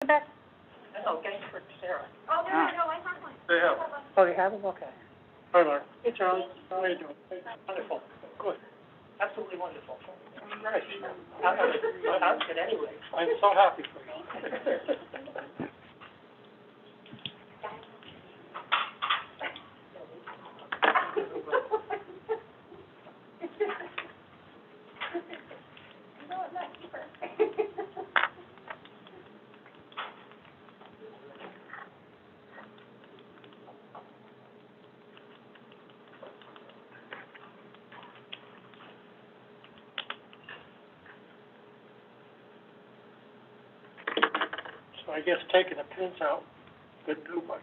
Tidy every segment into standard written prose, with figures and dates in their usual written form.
Back. Okay, for Sarah. Oh, They have. Oh, you have them? Okay. Hi, Mark. Hey, Charlie. How are you doing? Wonderful. Good. Absolutely wonderful. Right. I'm good anyway. I'm so happy for you. So I guess taking the pins out didn't do much.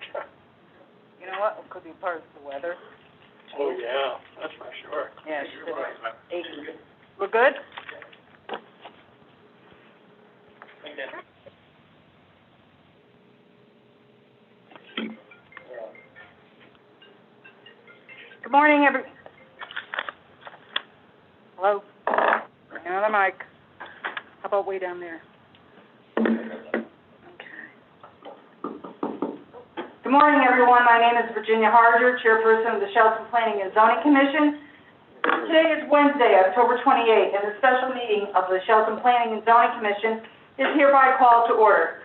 You know what? It could be part of the weather. Oh, yeah, that's for sure. Yeah, it's 80. We're good? Good morning, Hello? Bring another mic. How about way down there? Okay. Good morning, everyone. My name is Virginia Harger, Chairperson of the Shelton Planning and Zoning Commission. Today is Wednesday, October 28th, and the special meeting of the Shelton Planning and Zoning Commission is hereby called to order.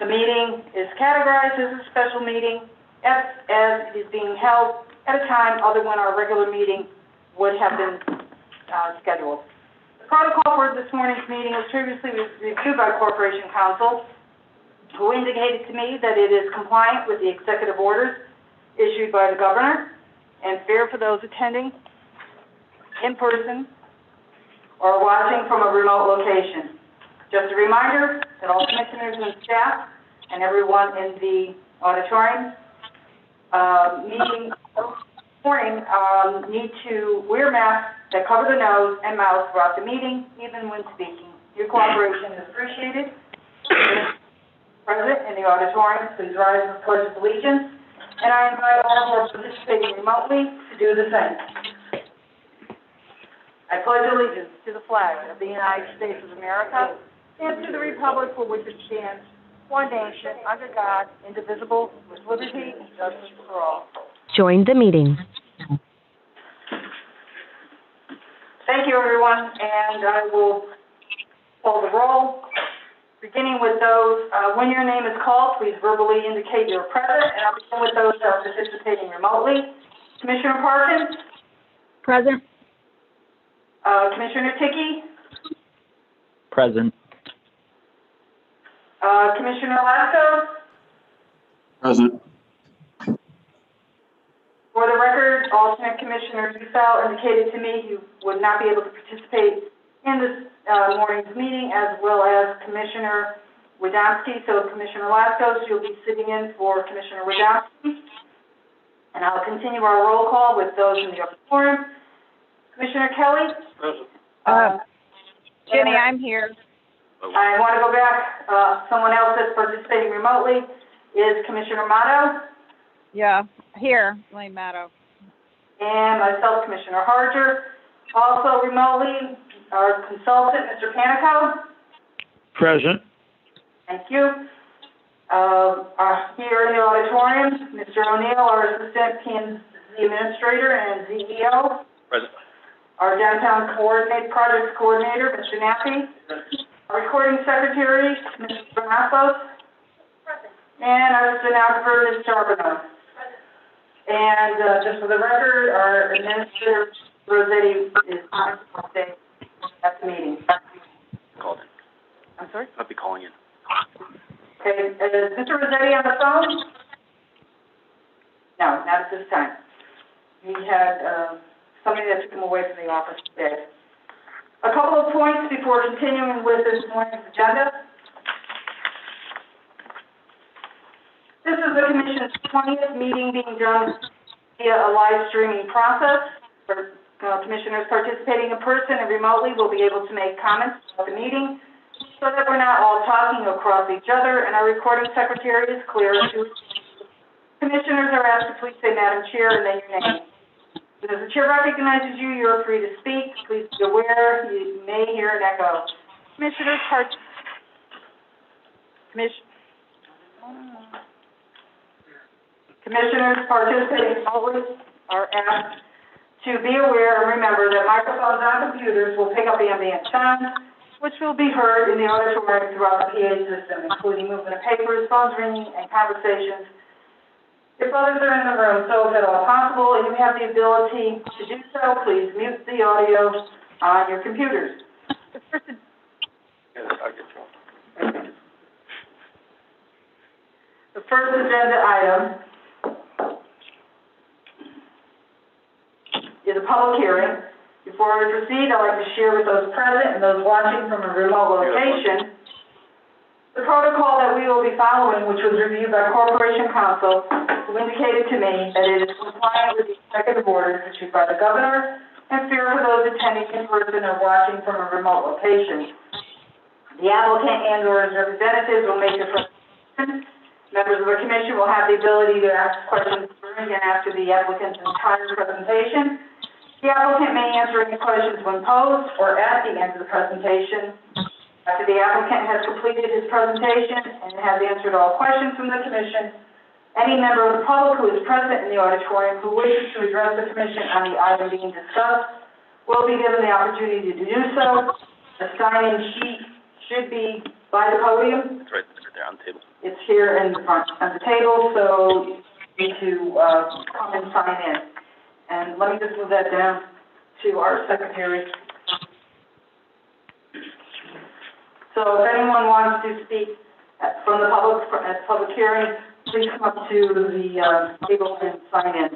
The meeting is categorized as a special meeting as it is being held at a time other than our regular meeting would have been scheduled. The protocol for this morning's meeting was previously reviewed by Corporation Counsel, who indicated to me that it is compliant with the executive orders issued by the governor and fair for those attending in person or watching from a remote location. Just a reminder that all commissioners and staff and everyone in the auditorium meeting morning need to wear masks that cover the nose and mouth throughout the meeting, even when speaking. Your cooperation is appreciated. Present in the auditorium, please rise and pledge allegiance, and I invite all who are participating remotely to do the same. I pledge allegiance to the flag of the United States of America and to the republic for which it stands, one nation, under God, indivisible, with liberty and justice for all. Join the meeting. Thank you, everyone, and I will call the roll. Beginning with those, when your name is called, please verbally indicate you're present, and I'll begin with those that are participating remotely. Commissioner Parkins? Present. Commissioner Ticky? Present. Commissioner Lasko? Present. For the record, alternate Commissioner Dussel indicated to me he would not be able to participate in this morning's meeting, as well as Commissioner Radomski. So Commissioner Lasko, you'll be sitting in for Commissioner Radomski. And I'll continue our roll call with those in the auditorium. Commissioner Kelly? Present. Jenny, I'm here. I want to go back. Someone else that's participating remotely is Commissioner Mato, Yeah, here, Lane Maddow. and myself, Commissioner Harger. Also remotely, our consultant, Mr. Panico. Present. Thank you. Here in the auditorium, Mr. O'Neill, our Assistant P&Z Administrator and ZEO. Present. Our Downtown Projects Coordinator, Mr. Nappy. Our Recording Secretary, Mr. Bernassos. And our stenographer, Ms. Charbonneau. And just for the record, our Administrator, Rossetti, is on today at the meeting. Called in. I'm sorry? I'll be calling in. Okay, is Mr. Rossetti on the phone? No, not at this time. He had somebody that took him away from the office today. A couple of points before continuing with this morning's agenda. This is the Commission's 20th meeting being done via a live streaming process. For commissioners participating in person and remotely will be able to make comments about the meeting so that we're not all talking across each other, and our recording secretary is clear to commissioners are asked to please say Madam Chair and then your name. As the chair recognizes you, you are free to speak. Please be aware you may hear an echo. Commissioners Commissioners participating always are asked to be aware and remember that microphones on computers will pick up ambient sound, which will be heard in the auditorium throughout the PA system, including movement of papers, phones ringing, and conversations. If others are in the room, so if at all possible, and you have the ability to do so, please mute the audio on your computers. The first agenda item is a public hearing. Before we proceed, I'd like to share with those present and those watching from a remote location the protocol that we will be following, which was reviewed by Corporation Counsel, who indicated to me that it is compliant with the executive orders issued by the governor and fair for those attending in person or watching from a remote location. The applicant and/or his representatives will make their presentation. Members of the commission will have the ability to ask questions during and after the applicant's entire presentation. The applicant may answer any questions when posed or at the end of the presentation. After the applicant has completed his presentation and has answered all questions from the commission, any member of the public who is present in the auditorium who wishes to address the commission on the item being discussed will be given the opportunity to do so. A sign-in sheet should be by the podium. It's right there on the table. It's here in the front of the table, so you need to come and sign in. And let me just move that down to our secretary. So if anyone wants to speak from the public at public hearing, please come up to the table and sign in.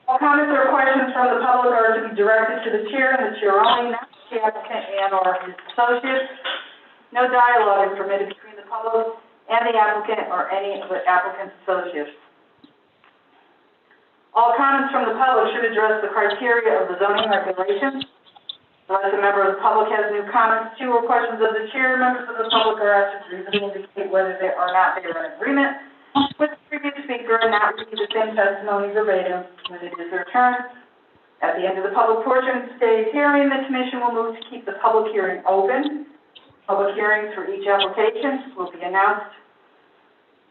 All comments or questions from the public are to be directed to the chair and the chair only, not the applicant and/or his associates. No dialogue is permitted between the public and the applicant or any of the applicant's associates. All comments from the public should address the criteria of the zoning regulations. Unless a member of the public has new comments to or questions of the chair, members of the public are asked to reasonably indicate whether they are not in agreement with the previous speaker and not repeat the same testimony verbatim when it is their turn. At the end of the public portion of today's hearing, the commission will move to keep the public hearing open. Public hearings for each application will be announced.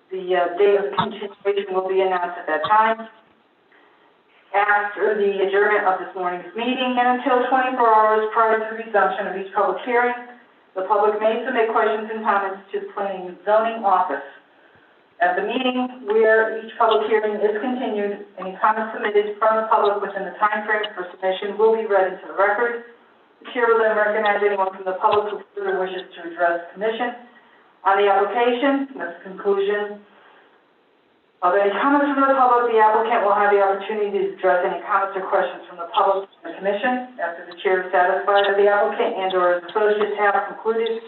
The date of the continuation will be announced at that time. After the adjournment of this morning's meeting and until 24 hours prior to the resumption of each public hearing, the public may submit questions and comments to the Planning and Zoning Office. At the meeting where each public hearing is continued, any comments submitted from the public within the time frame for submission will be read into the record. The chair will then recognize anyone from the public who further wishes to address the commission on the application. At the conclusion of any comments from the public, the applicant will have the opportunity to address any comments or questions from the public and the commission. After the chair is satisfied that the applicant and/or his associates have concluded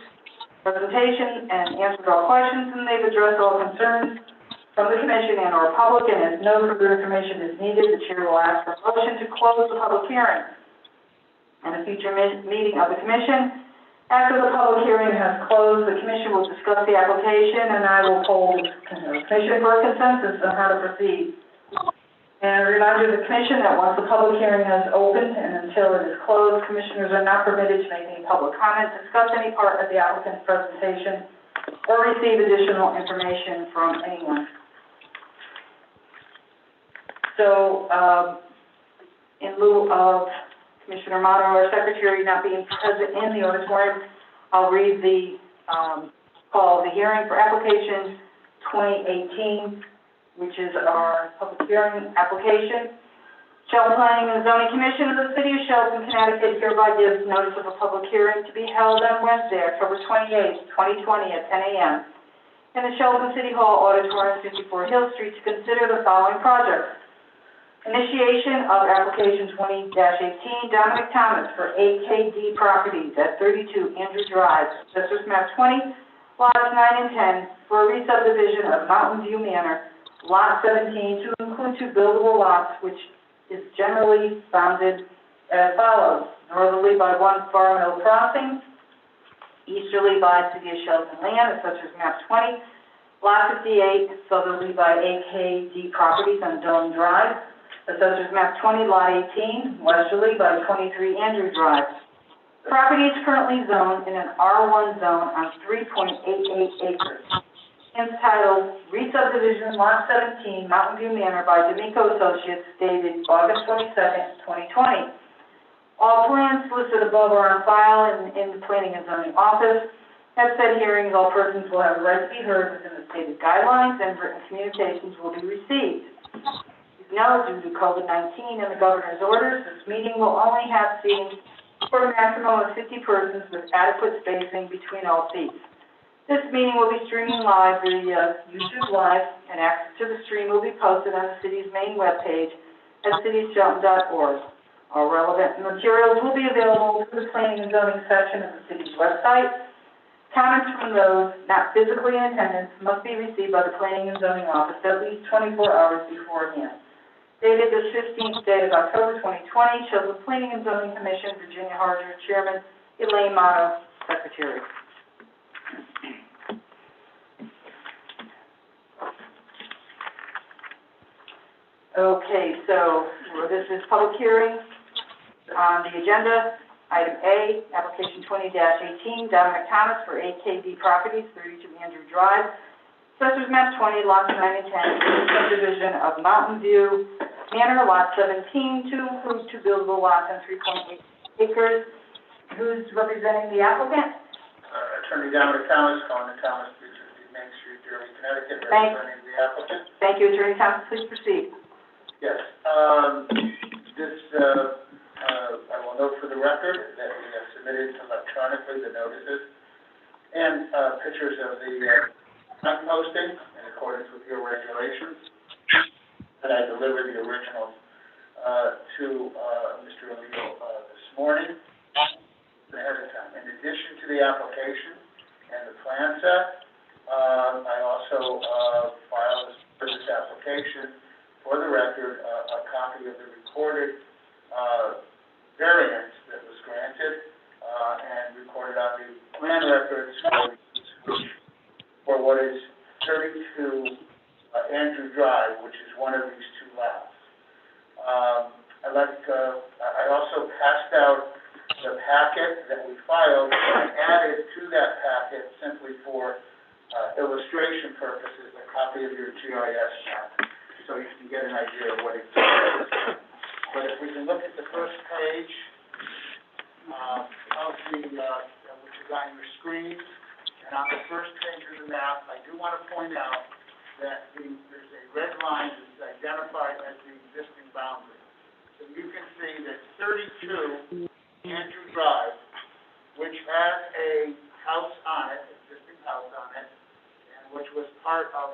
presentation and answered all questions and they've addressed all concerns from the commission and/or public, and if no further information is needed, the chair will ask for a motion to close the public hearing. And a future meeting of the commission, after the public hearing has closed, the commission will discuss the application, and I will poll the commission for a consensus on how to proceed. And a reminder to the commission that once the public hearing has opened and until it is closed, commissioners are not permitted to make any public comment, discuss any part of the applicant's presentation, or receive additional information from anyone. So, in lieu of Commissioner Amato, our secretary, not being present in the auditorium, I'll read the call of the hearing for application 2018, which is our public hearing application. Shelton Planning and Zoning Commission of the City of Shelton, Connecticut hereby gives notice of a public hearing to be held on Wednesday, October 28, 2020 at 10 a.m. in the Shelton City Hall Auditorium, 54 Hill Street, to consider the following projects. Initiation of application 20-18, Dominic Thomas for AKD Properties at 32 Andrew Drive, Assessors Map 20, lots 9 and 10, for a re-subdivision of Mountain View Manor, lot 17, to include 2 buildable lots, which is generally bounded as follows: northerly by 1 Farm Hill Crossing, easterly by City of Shelton Land, Assessors Map 20, lot 58, southerly by AKD Properties on Dome Drive, Assessors Map 20, Lot 18, westerly by 23 Andrew Drive. The property is currently zoned in an R1 zone on 3.88 acres. Entitled Re-subdivision Lot 17, Mountain View Manor by D'Amico Associates, dated August 22nd, 2020. All plans listed above are on file in the Planning and Zoning Office. At said hearings, all persons will have a right to be heard within the stated guidelines, and written communications will be received. Please note, due to COVID-19 and the governor's orders, this meeting will only have seating for a maximum of 50 persons with adequate spacing between all seats. This meeting will be streaming live via YouTube Live, and access to the stream will be posted on the city's main webpage at cityshelton.org. All relevant materials will be available through the Planning and Zoning section of the city's website. Comments from those not physically in attendance must be received by the Planning and Zoning Office at least 24 hours beforehand. Dated the 15th day of October 2020, Shelton Planning and Zoning Commission, Virginia Harder, Chairman, Elaine Motto, Secretary. Okay, so this is public hearing. On the agenda, item A, application 20-18, Dominic Thomas for AKD Properties, 32 Andrew Drive, Assessors Map 20, lots 9 and 10, subdivision of Mountain View Manor, lot 17, to include 2 buildable lots on 3.8 acres. Who's representing the applicant? Attorney Dominic Thomas, calling the Thomas, 360 Main Street, Derby, Connecticut, Thanks. representing the applicant. Thank you, Attorney Thomas. Please proceed. Yes, I will note for the record that we have submitted electronically the notices and pictures of the sign posting in accordance with your regulations. And I delivered the originals to Mr. O'Neill this morning ahead of time. In addition to the application and the plan set, I also filed this application for the record a copy of the recorded variance that was granted and recorded on the plan records for what is 32 Andrew Drive, which is one of these 2 lots. I also passed out the packet that we filed and added to that packet, simply for illustration purposes, a copy of your GIS map, so you can get an idea of what it is. But if we can look at the first page of the, which is on your screen, and on the first page of the map, I do want to point out that there's a red line that's identified as the existing boundary. So you can see that 32 Andrew Drive, which has a house on it, existing house on it, and which was part of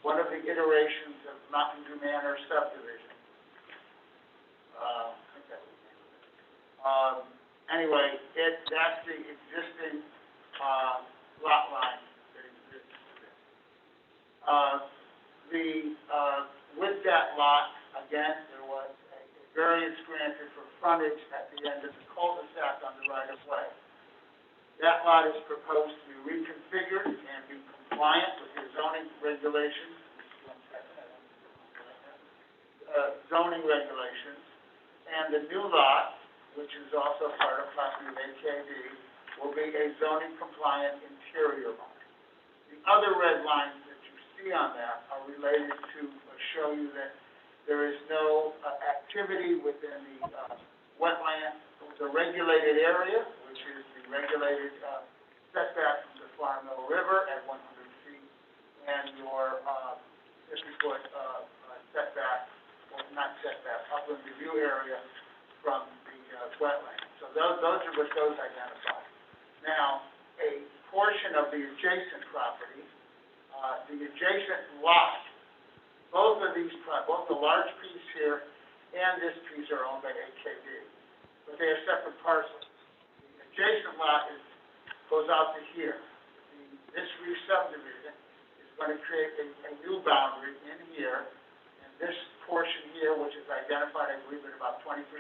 one of the iterations of Mountain View Manor subdivision. I think that was the name of it. Anyway, that's the existing lot line that exists today. With that lot, again, there was a variance granted for frontage at the end of the cul-de-sac on the right-of-way. That lot is proposed to be reconfigured and be compliant with your zoning regulations. Zoning regulations, and the new lot, which is also part of property of AKD, will be a zoning compliant interior lot. The other red lines that you see on that are related to show you that there is no activity within the wetland, the regulated area, which is the regulated setback from the Farm Mill River at 100 feet, and your 50-foot setback, well, not setback, upland review area from the wetland. So those are what those identify. Now, a portion of the adjacent property, the adjacent lot, both of these, both the large piece here and this piece are owned by AKD, but they are separate parcels. The adjacent lot goes out to here. This re-subdivision is going to create a new boundary in here, and this portion here, which is identified, I believe, at about 23,000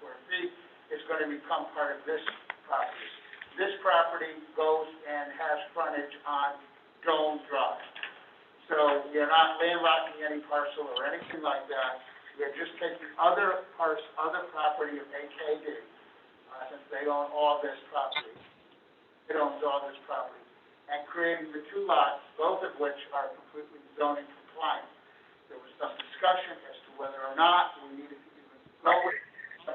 square feet, is going to become part of this property. This property goes and has frontage on Dome Drive. So we are not landlocking any parcel or anything like that. We are just taking other property of AKD, since they own all this property. It owns all this property. And creating the two lots, both of which are completely zoning compliant. There was some discussion as to whether or not we needed to even go with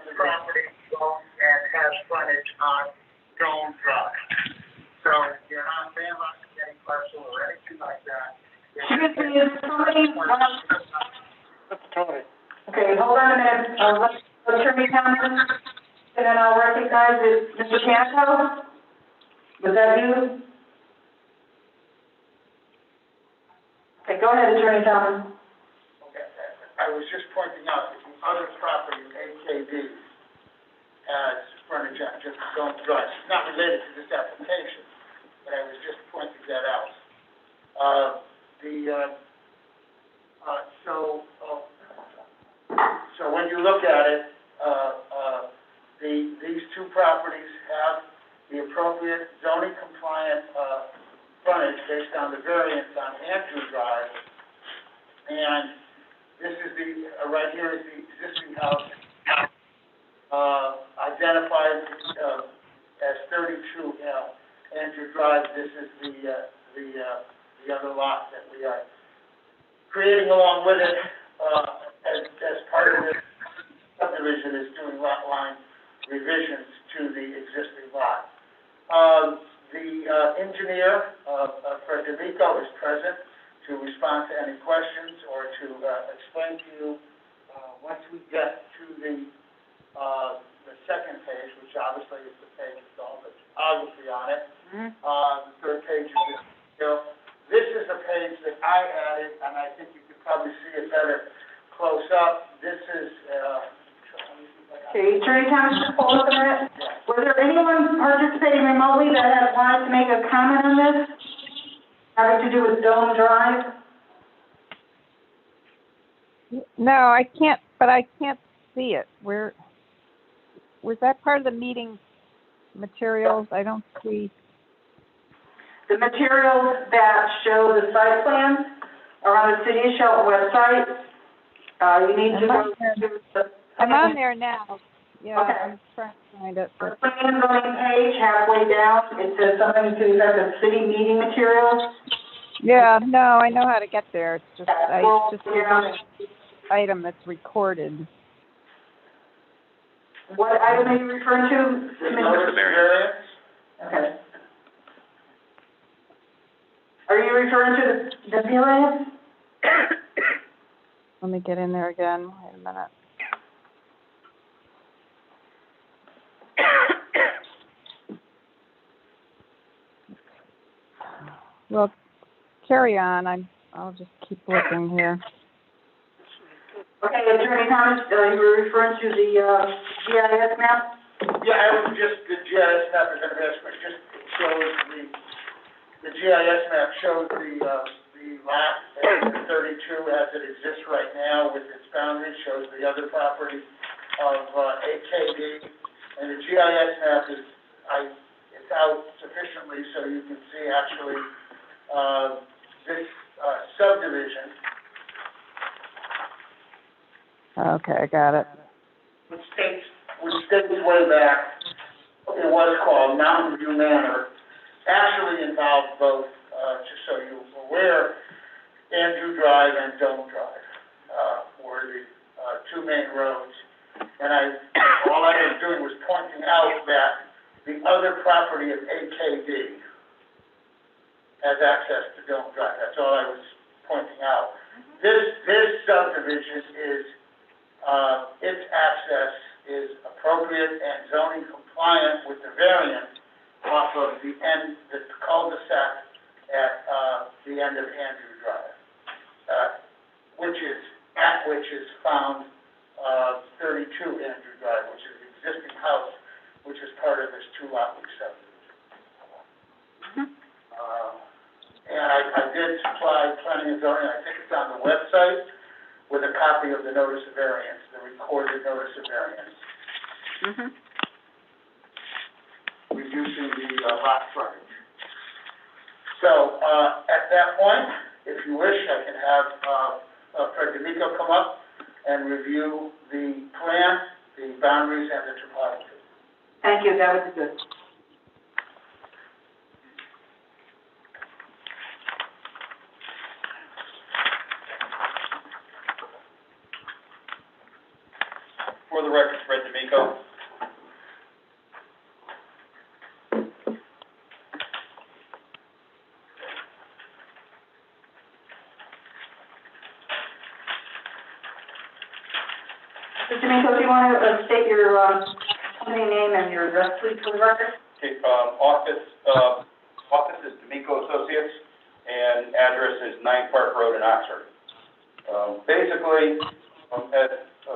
the property and has frontage on Stone Drive. So you're not landlocked to any parcel or anything like that. Excuse me, is somebody, That's Tony. okay, hold on a minute, let Attorney Thomas, and then I'll recognize it. Mr. Canico? Was that you? Okay, go ahead, Attorney Thomas. Okay, I was just pointing out that the other property, AKD, has frontage on just Stone Drive. It's not related to this application, but I was just pointing that out. So when you look at it, these two properties have the appropriate zoning compliant, frontage based on the variance on Andrew Drive. And this is right here is the existing house, identified, as 32, Andrew Drive. This is the other lot that we are creating along with it, as part of this subdivision, is doing lot line revisions to the existing lot. The engineer, Fred D'Amico, is present to respond to any questions or to explain to you, once we get to the second page, which obviously is the page with all the photography on it. The third page is this is a page that I added, and I think you could probably see it better close up. This is, Okay, Attorney Thomas, just hold up a minute. Was there anyone participating remotely that had wanted to make a comment on this, having to do with Dome Drive? No, I can't see it. Was that part of the meeting materials? I don't see. The materials that show the site plans are on the City of Shelton website. You need to go to the. I'm on there now. Yeah, Okay. I'm trying to find it. On the But planning and zoning page, halfway down, it says something to the effect of city meeting materials. yeah, no, I know how to get there. It's just Well, it's just yeah. an item that's recorded. What item are you referring to? the notice of variance. Okay. Are you referring to the variance? Let me get in there again. Wait a minute. Well, carry on. I'll just keep looking here. Okay, Attorney Thomas, you were referring to the, GIS map? Yeah, I was just, the GIS map is gonna be asked, but just it shows the GIS map shows the lot at 32 as it exists right now with its boundaries, shows the other property of, AKD. And the GIS map it's out sufficiently so you can see actually, this, subdivision, Okay, I got it. which dates way back, it was called Mountain View Manor, actually involved both, just so you're aware, Andrew Drive and Dome Drive, were the, two main roads. And all I was doing was pointing out that the other property of AKD has access to Dome Drive. That's all I was pointing out. This subdivision is, its access is appropriate and zoning compliant with the variance off of the cul-de-sac at, the end of Andrew Drive, which is found, 32 Andrew Drive, which is the existing house, which is part of this two-lot subdivision. And I did supply planning and zoning, I think it's on the website, with a copy of the notice of variance, the recorded notice of variance. Reducing the lot frontage. So, at that point, if you wish, I can have Fred D'Amico come up and review the plan, the boundaries, and the topography. Thank you, that would be good. For the record, Fred D'Amico. Mr. D'Amico, do you want to state your company name and your address, please, for the record? Okay, office is D'Amico Associates, and address is 9 Park Road in Oxford. Basically, as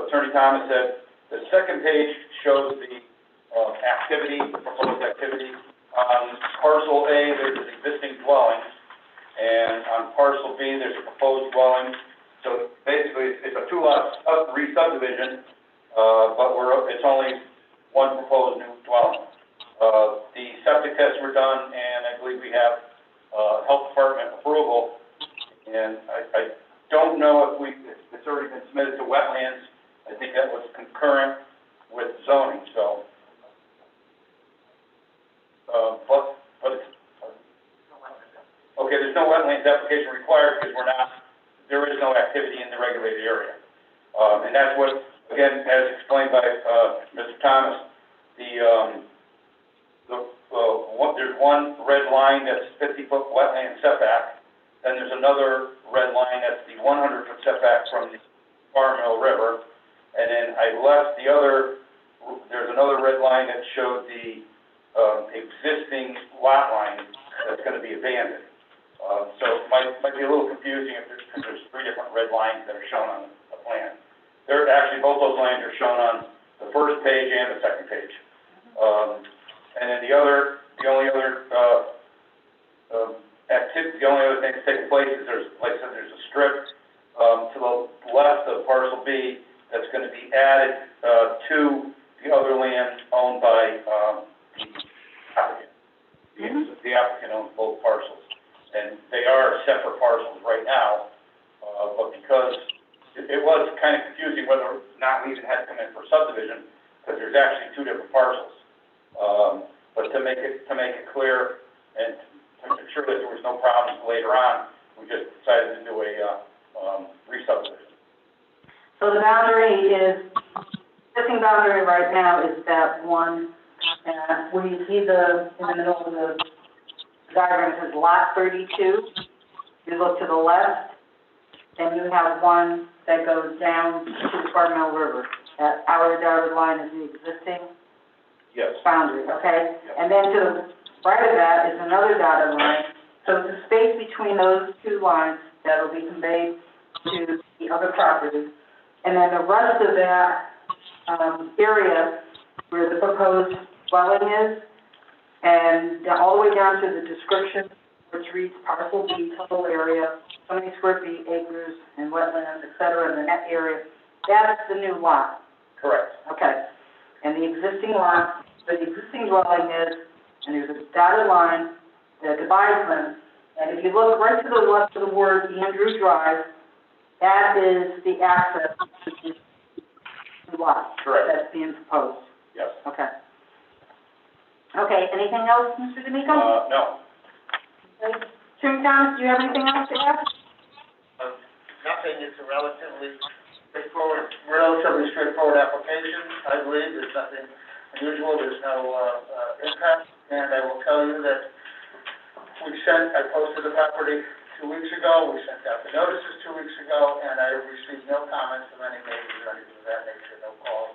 Attorney Thomas said, the second page shows the activity, proposed activity. On parcel A, there's an existing dwelling, and on parcel B, there's a proposed dwelling. So basically, it's a two-lot re-subdivision, but it's only one proposed new dwelling. The septic tests were done, and I believe we have health department approval. And I don't know if it's already been submitted to wetlands. I think that was concurrent with zoning, so. Okay, there's no wetlands application required because there is no activity in the regulated area. And that's what, again, as explained by Mr. Thomas, there's one red line that's 50-foot wetland setback, then there's another red line that's the 100-foot setback from the Farm Mill River, and then I left there's another red line that showed the existing lot line that's going to be abandoned. So it might be a little confusing because there's 3 different red lines that are shown on the plan. Both those lines are shown on the first page and the second page. And then the only other thing that's taking place is there's a strip to the left of parcel B that's going to be added to the other land owned by the applicant. The applicant owns both parcels, and they are separate parcels right now. But because it was kind of confusing whether or not we even had to come in for subdivision, because there's actually 2 different parcels. But to make it clear and to ensure that there was no problems later on, we just decided to do a re-subdivision. So the existing boundary right now is that one, where you see in the middle of the diagram, it says lot 32. You look to the left, and you have one that goes down to the Farm Mill River. That outer dotted line is the existing Yes. boundary, okay? And then to the right of that is another dotted line. So it's a space between those 2 lines that will be conveyed to the other property. And then the rest of that area where the proposed dwelling is, and all the way down to the description, which reads parcel B, total area, so many square feet, acres, and wetlands, et cetera, in the net area, that's the new lot. Correct. Okay. And the existing lot, where the existing dwelling is, and there's a dotted line that divides them. And if you look right to the left of the word Andrew Drive, that is the access to the lot. Correct. That's being proposed. Yes. Okay. Okay, anything else, Mr. D'Amico? No. Okay. Chairman Thomas, do you have anything else to add? Nothing, it's a relatively straightforward application. I believe there's nothing unusual, there's no impact, and I will tell you that I posted the property 2 weeks ago, we sent out the notices 2 weeks ago, and I received no comments from any neighbors or anything of that nature, no calls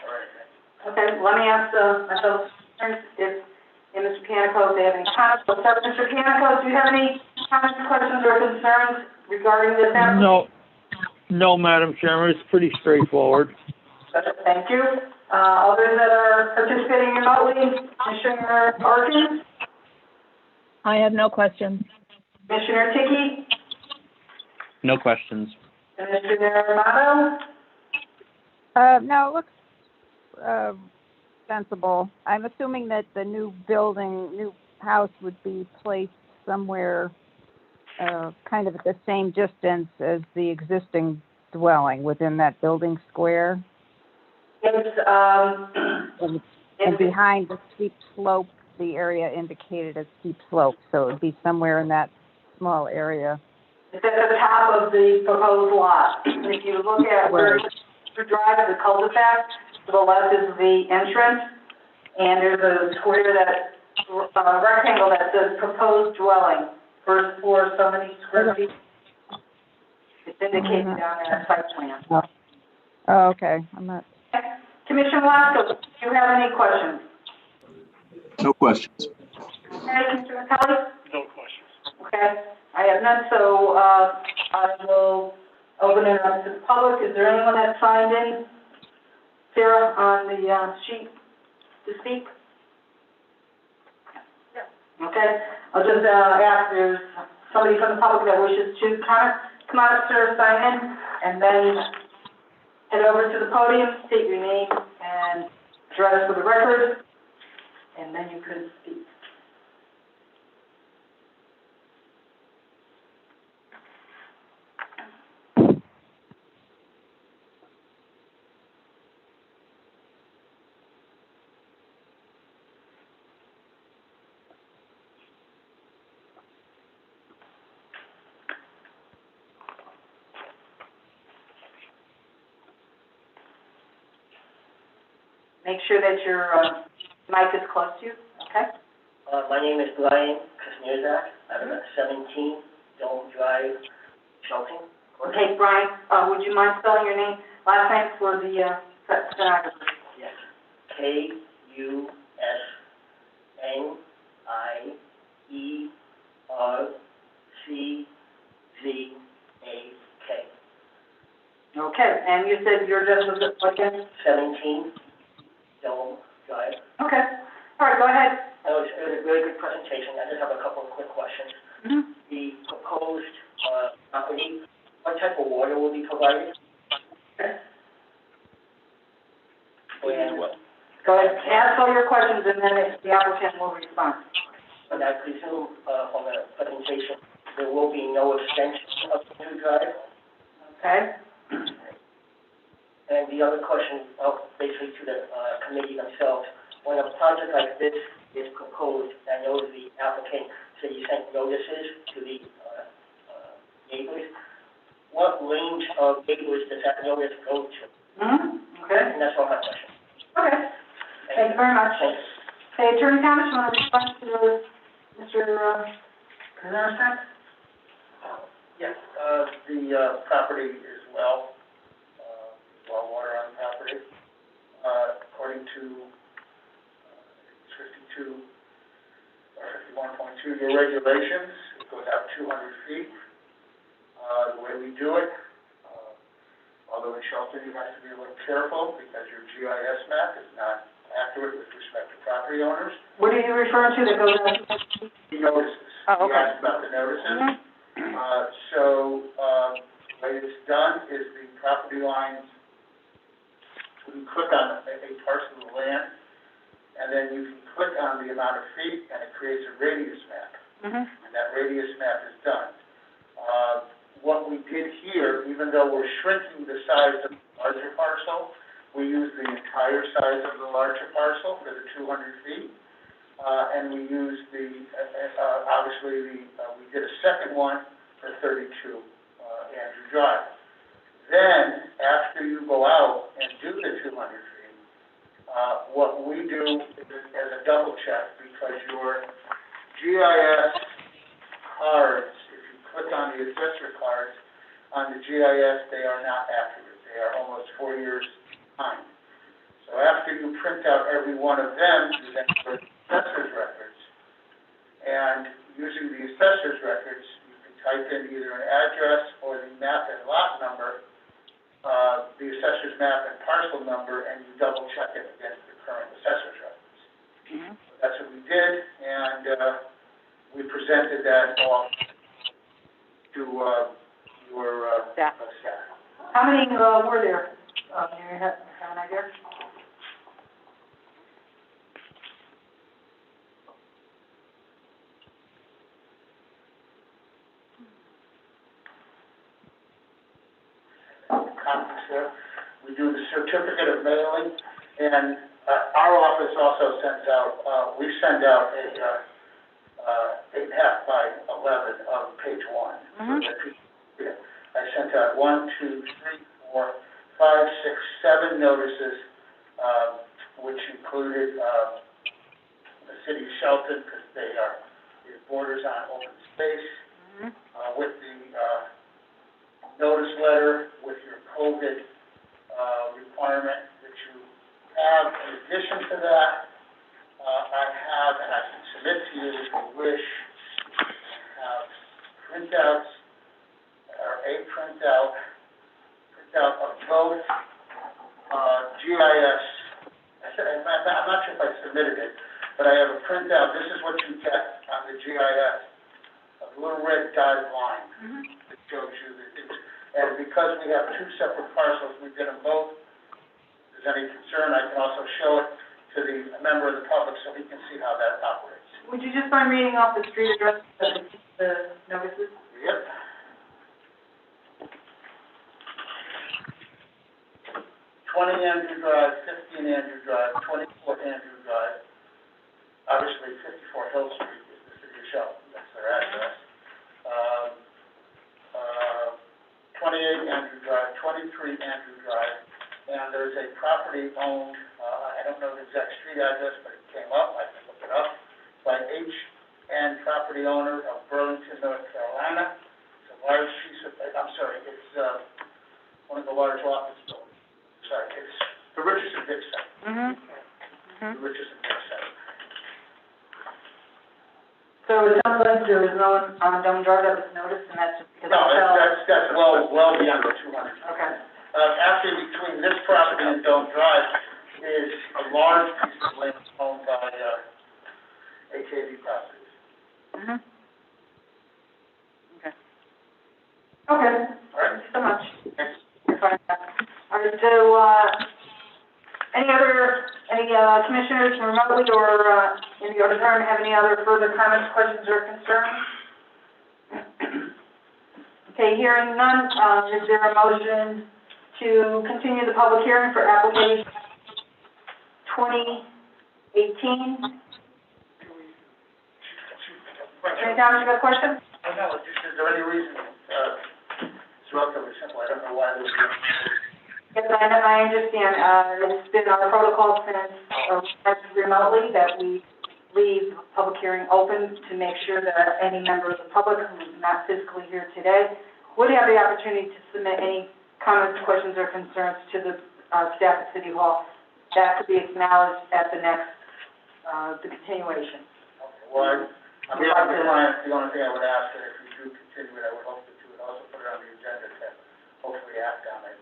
or anything. Okay, let me ask my fellow attorneys if Mr. Panico, if they have any comments. So, Mr. Panico, do you have any comments, questions, or concerns regarding this application? No, Madam Chairman, it's pretty straightforward. Thank you. Others that are participating remotely, Commissioner Arkin, I have no questions. Commissioner Tiki, No questions. Commissioner Amato. No, it looks sensible. I'm assuming that the new house would be placed somewhere kind of at the same distance as the existing dwelling within that building square. It's, And behind the steep slope, the area indicated as steep slope, so it would be somewhere in that small area. It's at the top of the proposed lot. If you look at where you drive the cul-de-sac, to the left is the entrance, and there's a square that, rectangle that says proposed dwelling, first floor, so many square feet. It's indicated on that site plan. Oh, okay, I'm not, Commissioner Velasco, do you have any questions? No questions. Okay, Mr. McCully? No questions. Okay, I have none, so, I will open it up to the public. Is there anyone that signed in, Sarah, on the, sheet to speak? Okay, I'll just, ask, there's somebody from the public that wishes to comment, come on up, sir, sign in, and then head over to the podium, state your name and address for the record, and then you can speak. Make sure that your mic is close to you, okay? My name is Brian Krasniak. I'm at 17 Dome Drive, Shelton. Okay, Brian, would you mind spelling your name, last name for the stenographer? Yes. K-U-S-N-I-E-R-C-Z-A-K. Okay, and you said your address was what again? 17 Dome Drive. Okay, all right, go ahead. It was a very good presentation. I just have a couple of quick questions. Mm-hmm. The proposed property, what type of water will be provided? And Go ahead, ask all your questions, and then the applicant will respond. and I presume from the presentation, there will be no extension of the new drive? Okay? And the other question, basically to the committee themselves, when a project like this is proposed, I know the applicant said you sent notices to the neighbors. What range of neighbors does that notice go to? Mm-hmm, okay, And that's all my question. okay, thank you very much. Thanks. Okay, Attorney Thomas, you want to respond to Mr. Kazarski? Yes, the property is well water on the property. According to 52 or 51.2, your regulations, it goes out 200 feet. The way we do it, although in Shelton you have to be a little careful because your GIS map is not accurate with respect to property owners. What are you referring to that goes out? He notices. Oh, okay. He asked about the notices. Mhm. The way it's done is the property lines, you can click on a parcel of land, and then you can click on the amount of feet, and it creates a radius map. Mm-hmm. And that radius map is done. What we did here, even though we're shrinking the size of the larger parcel, we used the entire size of the larger parcel for the 200 feet. And we used we did a second one for 32, Andrew Drive. Then, after you go out and do the 200 feet, what we do is as a double check, because your GIS cards, if you click on the assessor cards, on the GIS, they are not accurate. They are almost 4 years behind. So after you print out every one of them, you then go to the assessor's records. And using the assessor's records, you can type in either an address or the map and lot number, the assessor's map and parcel number, and you double check it against the current assessor's records. Mm-hmm. So that's what we did, and we presented that all to your Staff. staff. How many were there? Do you have an idea? Copies there. We do the certificate of mailing, and Our office also sends out, we send out a, 8.5 by 11 of page one. So Mhm. that people see it. I sent out 1, 2, 3, 4, 5, 6, 7 notices, which included, the city of Shelton, because it borders on open space, Mhm. with the, notice letter, with your COVID, requirement that you have. In addition to that, I have, and I can submit to you if you wish, I have printouts, or a printout of both, GIS. I'm not sure if I submitted it, but I have a printout. This is what you get on the GIS, a little red dotted line Mhm. that shows you that it's, and because we have two separate parcels, we did them both. If there's any concern, I can also show it to the member of the public so he can see how that operates. Would you just mind reading off the street address of the notices? Yep. 20 Andrew Drive, 15 Andrew Drive, 24 Andrew Drive. Obviously, 54 Hill Street is the city of Shelton, that's their address. 28 Andrew Drive, 23 Andrew Drive, and there's a property owned, I don't know the exact street address, but it came up, I can look it up, by H.N. property owner of Burlington, North Carolina. It's a large piece of, I'm sorry, it's, one of the large office buildings. Sorry, it's the Richardson Dick Center, Mm-hmm. the Richardson Dick Center. So it sounds like there was no one on Dome Drive that was noticed, and that's just because No, it fell. that's well beyond the 200. Okay. Actually, between this property and Dome Drive is a large piece of land owned by, AKV Properties. Mm-hmm. Okay. Okay, All right? thank you so much. Thanks. All right, so, any commissioners remotely or, in the auditorium have any other further comments, questions, or concerns? Okay, hearing none, is there a motion to continue the public hearing for application 2018? Attorney Thomas, you got a question? I know, it's just, is there any reason, it's relatively simple, I don't know why this is. Yes, I understand. It's been our protocol since remotely that we leave the public hearing open to make sure that any member of the public who is not physically here today would have the opportunity to submit any comments, questions, or concerns to the staff at City Hall. That could be acknowledged at the next, the continuation. Okay, well, I'm here for the client, the only thing I would ask is if you do continue it, I would hope that you would also put it on the agenda to hopefully act on it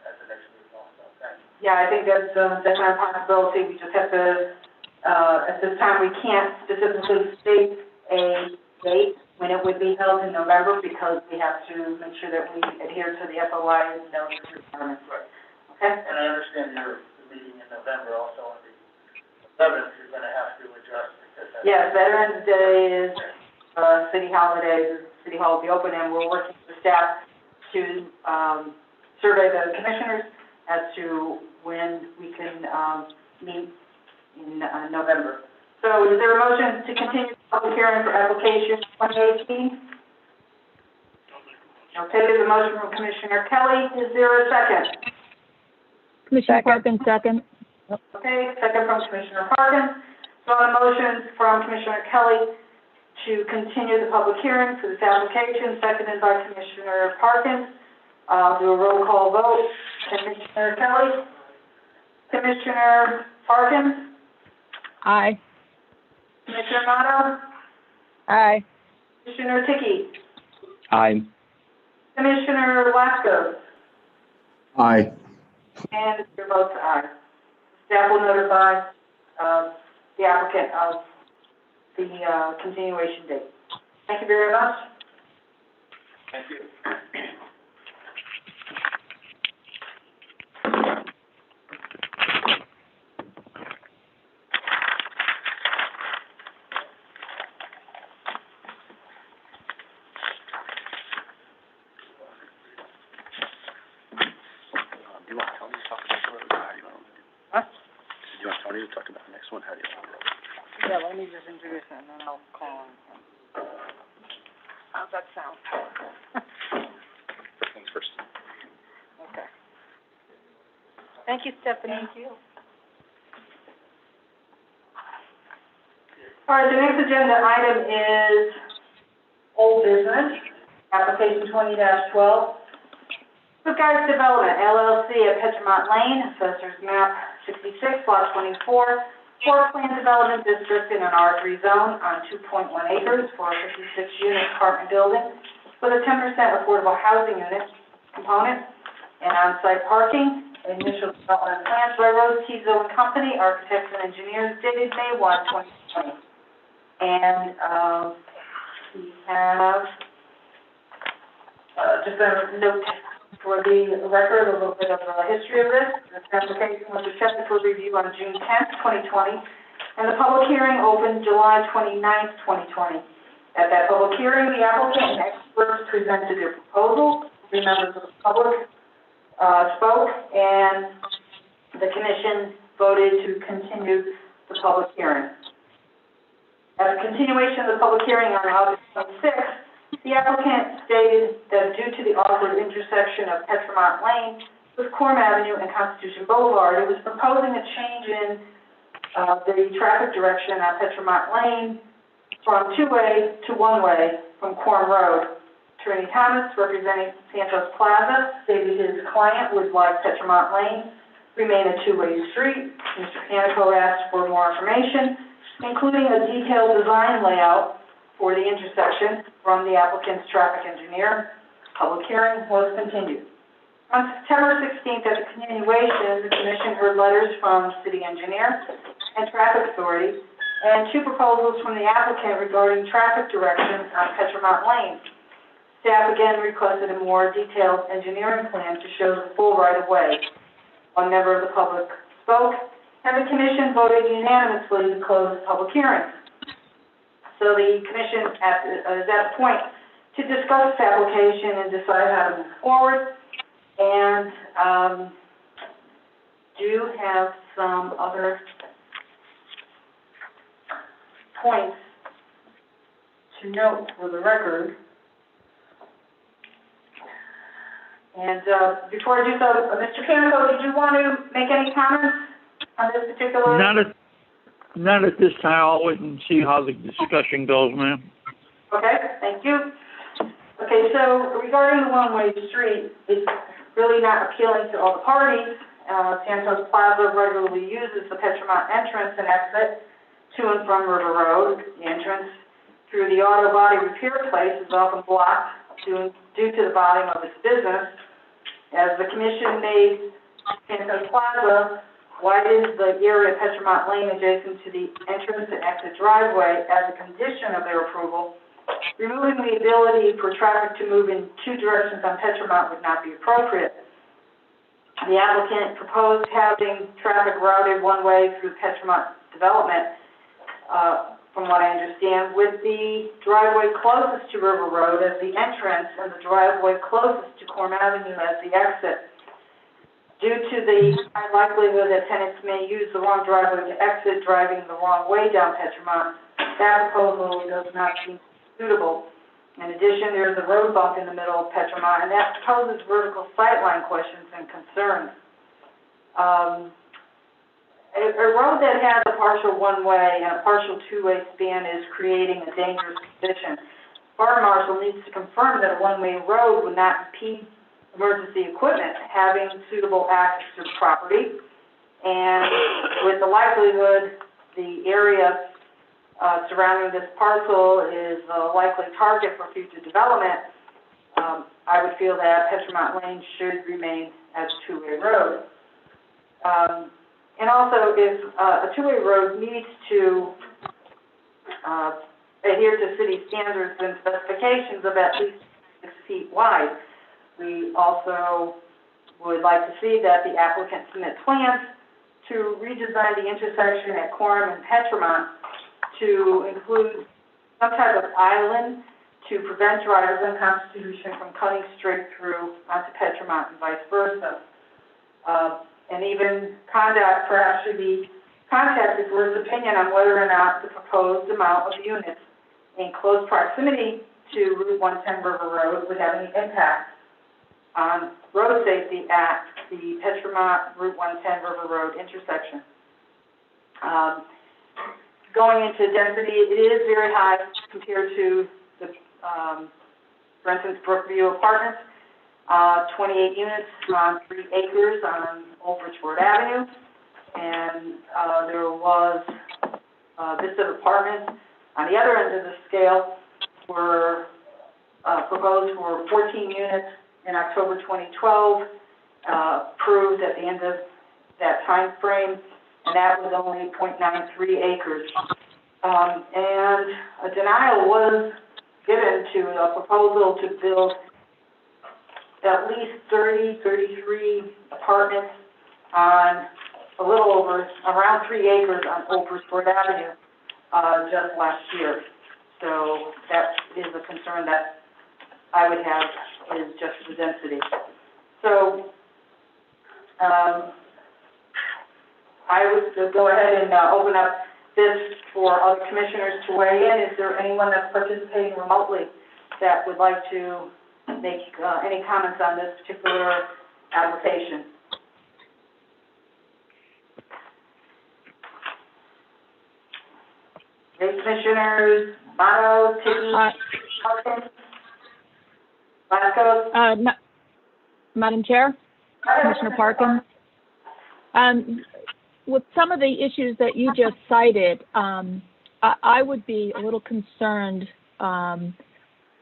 at the next meeting also. Thank you. Yeah, I think that's definitely a possibility. We just have to, at this time, we can't specifically state a date when it would be held in November because we have to make sure that we adhere to the FOI notice requirements. Right. Okay? And I understand your meeting in November also on the 11th, you're gonna have to adjust because that's. Yes, Veterans Day is city holiday. City Hall will be open, and we're working with the staff to survey the commissioners as to when we can meet in November. So is there a motion to continue the public hearing for application 2018? Okay, there's a motion from Commissioner Kelly. Is there a second? Commissioner Perkins, second. Okay, second from Commissioner Parkins. So on the motion from Commissioner Kelly to continue the public hearing for this application, seconded by Commissioner Parkins. I'll do a roll call vote. Commissioner Kelly? Commissioner Parkins? Aye. Commissioner Moto? Aye. Commissioner Dickey? Aye. Commissioner Wasco? Aye. And the chair votes aye. Staff will notify the applicant of the continuation date. Thank you very much. Thank you. Do you want Tony to talk about the road? Or you want? Huh? Do you want Tony to next one, how do you? Yeah, let me just introduce him, and then I'll call him. How's that sound? First things first. Okay. Thank you, Stephanie. Thank you. All right, the next agenda item is old business, application 20-12. Good Guys Development LLC at Petromont Lane, Assessor's Map 66, Lot 24, Floor Plan Development District in an R3 zone on 2.1 acres for a 56-unit apartment building with a 10% affordable housing unit component and on-site parking. Initial development plans by Rose Tizo and Company, architects and engineers, dated May 1, 2020. And, we have, just a note for the record, a little bit of a history of this. This application was accepted for review on June 10th, 2020, and the public hearing opened July 29th, 2020. At that public hearing, the applicant and experts presented their proposal, 3 members of the public spoke, and the commission voted to continue the public hearing. As a continuation of the public hearing on August 26th, the applicant stated that due to the awkward intersection of Petromont Lane with Corm Avenue and Constitution Boulevard, it was proposing a change in the traffic direction on Petromont Lane from 2-way to 1-way from Corm Road. Attorney Thomas, representing Santos Plaza, stated his client would like Petromont Lane remain a 2-way street. Mr. Canico asked for more information, including a detailed design layout for the intersection from the applicant's traffic engineer. Public hearing was continued. On September 16th, at the continuation, the commission heard letters from city engineer and traffic authority and 2 proposals from the applicant regarding traffic directions on Petromont Lane. Staff again requested a more detailed engineering plan to show the full right-of-way. 1 member of the public spoke, and the commission voted unanimously to close the public hearing. So the commission is at the point to discuss this application and decide how to move forward, and do have some other points to note for the record. And before I do so, Mr. Canico, did you want to make any comments on this particular? Not at this time. I'll wait and see how the discussion goes, ma'am. Okay, thank you. Okay, so regarding the one-way street, it's really not appealing to all the parties. Santos Plaza regularly uses the Petromont entrance and exit to and from River Road. The entrance through the auto body repair place is often blocked due to the volume of its business. As the commission made Santos Plaza widens the area of Petromont Lane adjacent to the entrance and exit driveway as a condition of their approval, removing the ability for traffic to move in 2 directions on Petromont would not be appropriate. The applicant proposed having traffic routed one way through Petromont development, from what I understand, with the driveway closest to River Road as the entrance and the driveway closest to Corm Avenue as the exit. Due to the high likelihood that tenants may use the wrong driveway to exit, driving the wrong way down Petromont, that proposal does not seem suitable. In addition, there is a road bump in the middle of Petromont, and that poses vertical sightline questions and concerns. A road that has a partial one-way and a partial 2-way span is creating a dangerous condition. Fire marshal needs to confirm that a one-way road would not impede emergency equipment having suitable access to the property, and with the likelihood the area surrounding this parcel is a likely target for future development, I would feel that Petromont Lane should remain as a 2-way road. And also, if a 2-way road needs to adhere to city standards and specifications of at least 6 feet wide, we also would like to see that the applicant submit plans to redesign the intersection at Corm and Petromont to include some type of island to prevent drivers on Constitution from cutting straight through onto Petromont and vice versa. And even conduct perhaps should be contacted for his opinion on whether or not the proposed amount of units in close proximity to Route 110 River Road would have any impact on road safety at the Petromont Route 110 River Road intersection. Going into density, it is very high compared to the, for instance, Brookview Apartments, 28 units on 3 acres on Old Bridgeport Avenue, and there was Vista Apartments on the other end of the scale were proposed for 14 units in October 2012, approved at the end of that time frame, and that was only 0.93 acres. And a denial was given to a proposal to build at least 33 apartments on a little over, around 3 acres on Old Bridgeport Avenue, just last year. So that is a concern that I would have, is just the density. So, I would go ahead and open up this for other commissioners to weigh in. Is there anyone that's participating remotely that would like to make any comments on this particular application? Okay, Commissioners Motto, Ticky, Parkins, Vasco? Madam Chair, Commissioner Parkins. With some of the issues that you just cited, I would be a little concerned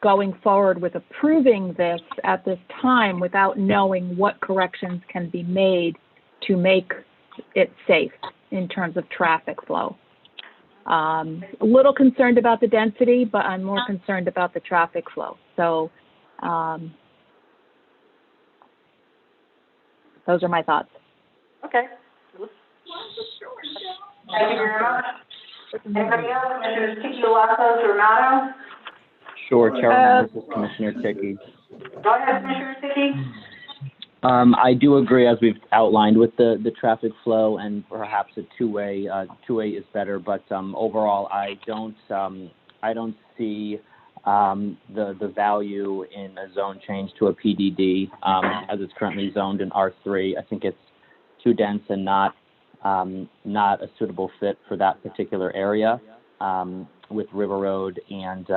going forward with approving this at this time without knowing what corrections can be made to make it safe in terms of traffic flow. A little concerned about the density, but I'm more concerned about the traffic flow. So those are my thoughts. Okay. Thank you very much. Anybody else? Commissioners Ticky, Lazos, or Mato? Sure, Chairman, this is Commissioner Ticky. Go ahead, Commissioner Ticky. I do agree, as we've outlined, with the traffic flow, and perhaps a two-way is better, but overall, I don't see the value in a zone change to a PDD as it's currently zoned in R3. I think it's too dense and not a suitable fit for that particular area, with River Road and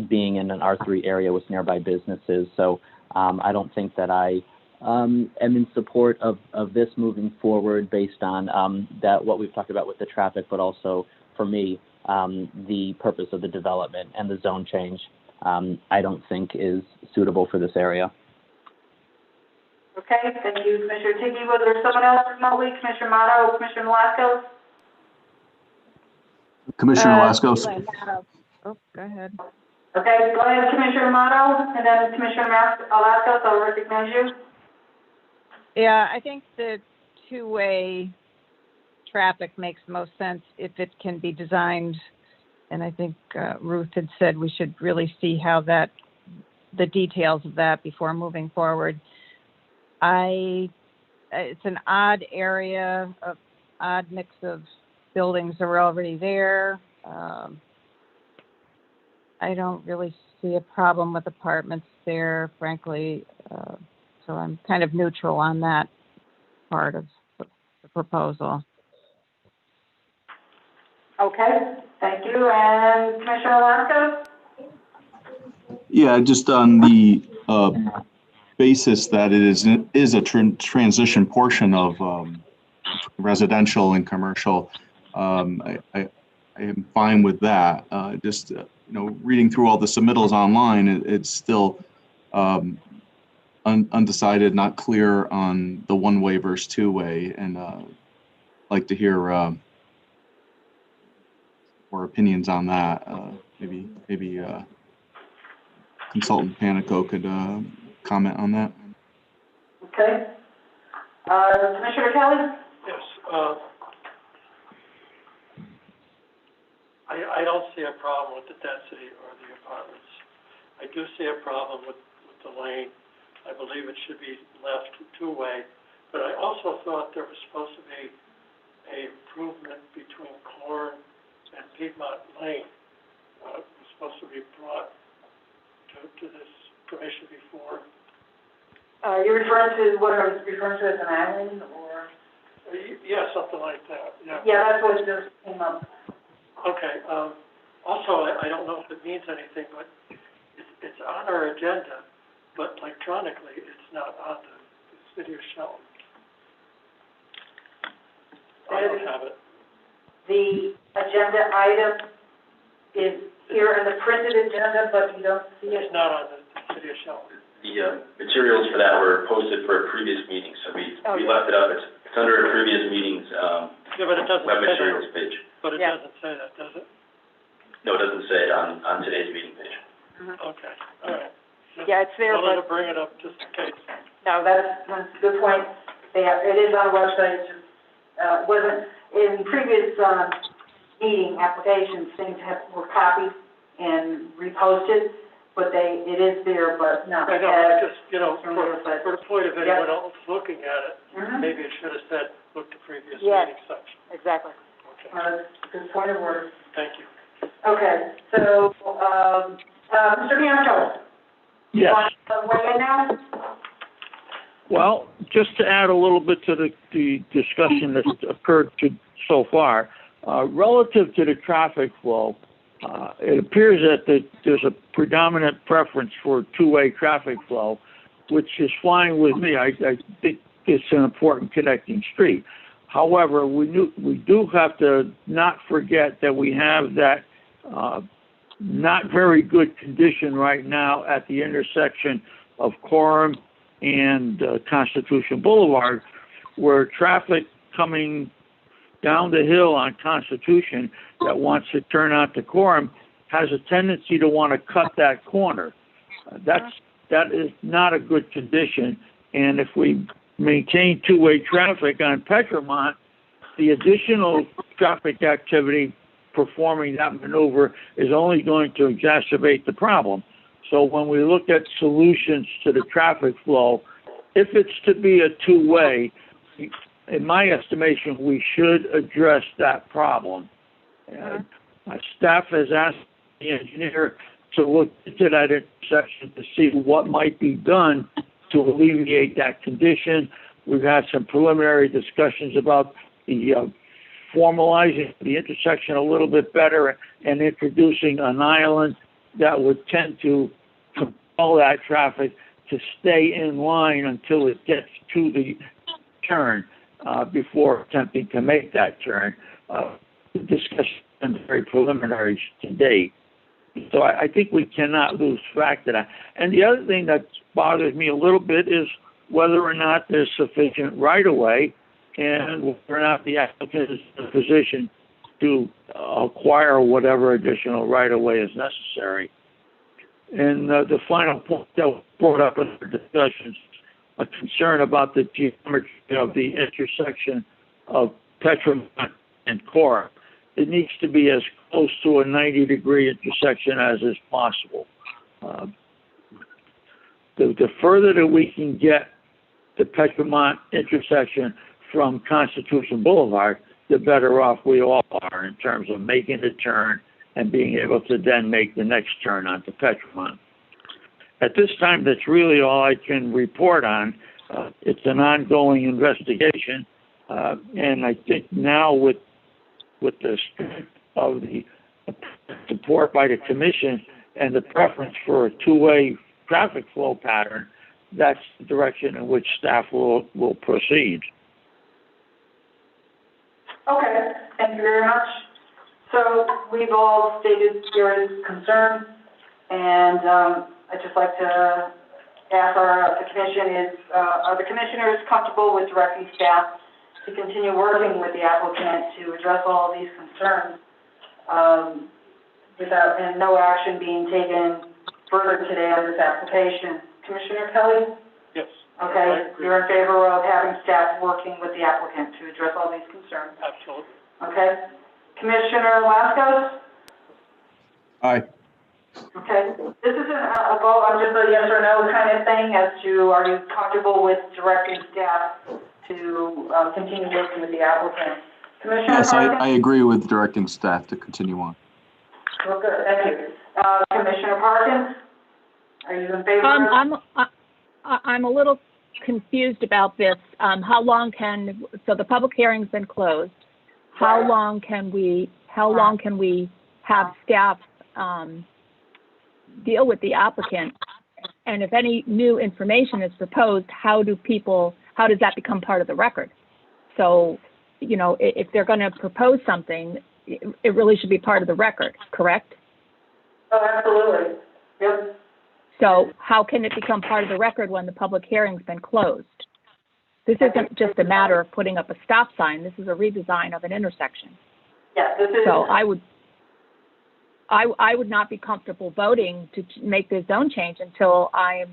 being in an R3 area with nearby businesses. So I don't think that I am in support of this moving forward based on that what we've talked about with the traffic, but also for me, the purpose of the development and the zone change, I don't think is suitable for this area. Okay, thank you, Commissioner Ticky. Was there someone else remotely? Commissioner Mato or Commissioner Velasquez? Commissioner Laskos. Oh, go ahead. Okay, go ahead, Commissioner Mato, and then Commissioner Velasquez, I'll recognize you. Yeah, I think the two-way traffic makes most sense if it can be designed, and I think Ruth had said we should really see how the details of that before moving forward. It's an odd area, of odd mix of buildings that are already there. I don't really see a problem with apartments there, frankly. So I'm kind of neutral on that part of the proposal. Okay, thank you. And Commissioner Velasquez? Yeah, just on the basis that it is a transition portion of residential and commercial, I am fine with that. Just reading through all the submittals online, it's still undecided, not clear on the one-way versus two-way, and like to hear more opinions on that. Maybe Consultant Panico could comment on that. Okay. Commissioner Kelly? Yes, I don't see a problem with the density or the apartments. I do see a problem with the lane. I believe it should be left two-way, but I also thought there was supposed to be a improvement between Corin and Piedmont Lane, was supposed to be brought to this commission before. You're referring to what I was referring to as an island, or? Yeah, something like that, yeah. Yeah, that's what just came up. Okay, also, I don't know if it means anything, but it's on our agenda, but electronically, it's not on the city of Shelton. I don't have it. The agenda item is here in the printed agenda, but you don't see it. It's not on the city of Shelton. The materials for that were posted for a previous meeting, so we left it up. It's under a previous meeting's Yeah, but it doesn't web say materials that. page. But it doesn't say that, does it? No, it doesn't say it on today's meeting page. Okay, all right. Just Yeah, it's there, wanted but, to bring it up just in case. No, that's a good point. It is on the website, it just, wasn't, in previous, meeting applications, things were copied and reposted, but it is there, but not I know, as. just, for the point of anyone else looking at it, maybe it should have said, look to previous Yes. meeting section. exactly. Okay, Good point of order. thank you. Okay, so, Mr. Bianco? Yes. Want to weigh in now? Well, just to add a little bit to the discussion that's occurred so far, relative to the traffic flow, it appears that there's a predominant preference for two-way traffic flow, which is fine with me. I think it's an important connecting street. However, we do have to not forget that we have that not very good condition right now at the intersection of Coram and Constitution Boulevard, where traffic coming down the hill on Constitution that wants to turn onto Coram has a tendency to want to cut that corner. That is not a good condition, and if we maintain two-way traffic on Petromont, the additional traffic activity performing that maneuver is only going to exacerbate the problem. So when we look at solutions to the traffic flow, if it's to be a two-way, in my estimation, we should address that problem. My staff has asked the engineer to look into that intersection to see what might be done to alleviate that condition. We've had some preliminary discussions about the formalizing the intersection a little bit better and introducing an island that would tend to compel that traffic to stay in line until it gets to the turn before attempting to make that turn. The discussion is very preliminary to date. So I think we cannot lose track of that. And the other thing that bothers me a little bit is whether or not there's sufficient right-of-way and whether or not the applicant is in a position to acquire whatever additional right-of-way is necessary. And the final point that was brought up in the discussions, a concern about the geometry of the intersection of Petromont and Coram. It needs to be as close to a 90-degree intersection as is possible. The further that we can get the Petromont intersection from Constitution Boulevard, the better off we all are in terms of making the turn and being able to then make the next turn onto Petromont. At this time, that's really all I can report on. It's an ongoing investigation, and I think now with the strength of the support by the commission and the preference for a two-way traffic flow pattern, that's the direction in which staff will proceed. Okay, thank you very much. So we've all stated your concerns, and I'd just like to ask the commission are the commissioners comfortable with directing staff to continue working with the applicant to address all of these concerns and no action being taken further today on this application? Commissioner Kelly? Yes. Okay, you're in favor of having staff working with the applicant to address all these concerns? Absolutely. Okay. Commissioner Lascos? Aye. Okay. This isn't a vote, I'm just a yes or no kind of thing as to are you comfortable with directing staff to continue working with the applicant? Commissioner Yes, I Parkins? agree with directing staff to continue on. Well, good, thank you. Commissioner Parkins? Are you in favor of? I'm a little confused about this. How long so the public hearing's been closed. How long can we have staff, deal with the applicant? And if any new information is proposed, how does that become part of the record? So, you know, if they're going to propose something, it really should be part of the record, correct? Oh, absolutely. Yep. So how can it become part of the record when the public hearing's been closed? This isn't just a matter of putting up a stop sign. This is a redesign of an intersection. Yeah, this is. So I would not be comfortable voting to make this zone change until Yeah,